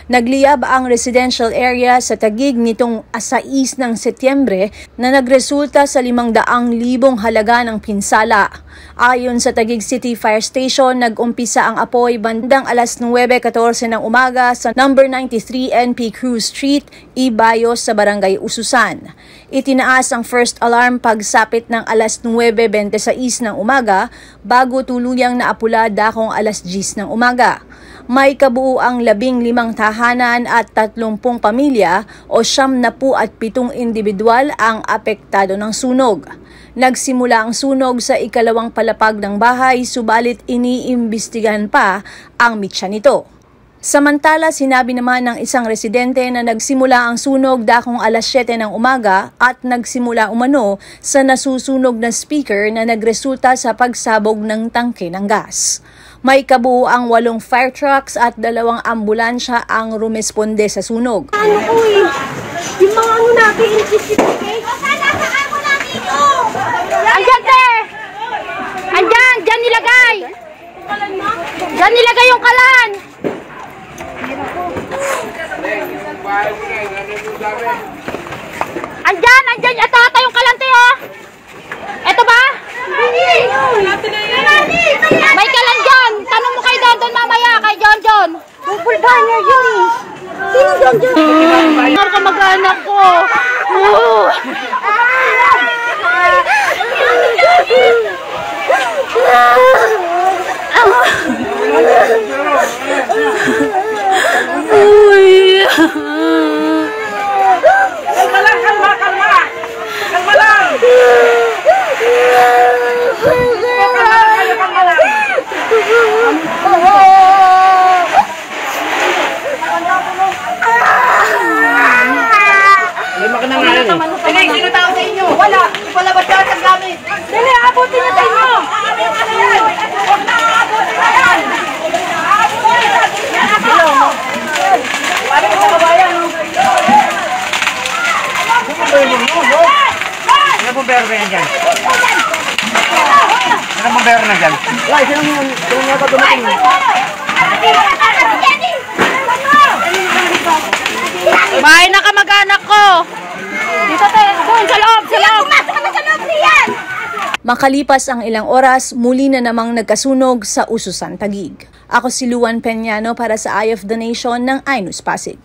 Nagliyab ang residential area sa Taguig nitong 6 ng Setyembre na nagresulta sa 500,000 halaga ng pinsala. Ayon sa Taguig City Fire Station, nag-umpisa ang apoy bandang 9:14 ng umaga sa number 93 NP Cruz Street, Ibayos sa Barangay Ususan. Itinaas ang first alarm pagsapit ng 9:26 ng umaga bago tuluyang naapula dakong 10:10 ng umaga. May kabuuang 15 tahanan at 30 pamilya o 97 individual ang apektado ng sunog. Nagsimula ang sunog sa ikalawang palapag ng bahay, subalit iniimbestigahan pa ang mitya nito. Samantala, sinabi naman ng isang residente na nagsimula ang sunog dakong 7:00 ng umaga at nagsimula umano sa nasusunog na speaker na nagresulta sa pagsabog ng tangke ng gas. May kabuuang 8 fire trucks at 2 ambulansya ang rumesponde sa sunog. Yung mga natin, andyan, te! Andyan! Diyan nilagay! Diyan nilagay yung kalan! Andyan! Andyan! Ito yung kalan, te, oh! Ito ba? May kalan dyan! Tanong mo kay Don mamaya, kay John. Pupulbahan niya yun eh. Sino John? Ang kamag-anak ko. Sino tao sa inyo? Wala! Palabas ka sa gamit! Dali, abutin na sa inyo! Huwag na abutin na yan! Abutin na yan! Wala ka sa kabayan! Ano pong pera yan dyan? Ano pong pera na dyan? Wala, sino yung nga dumating? Bahay na kamag-anak ko! Dito tayo, doon sa loob, sa loob! Pumasok ka na sa loob niyan! Makalipas ang ilang oras, muli na namang nagkasunog sa Ususan, Taguig. Ako si Luan Peñano para sa Eye of the Nation ng iNews Pasig.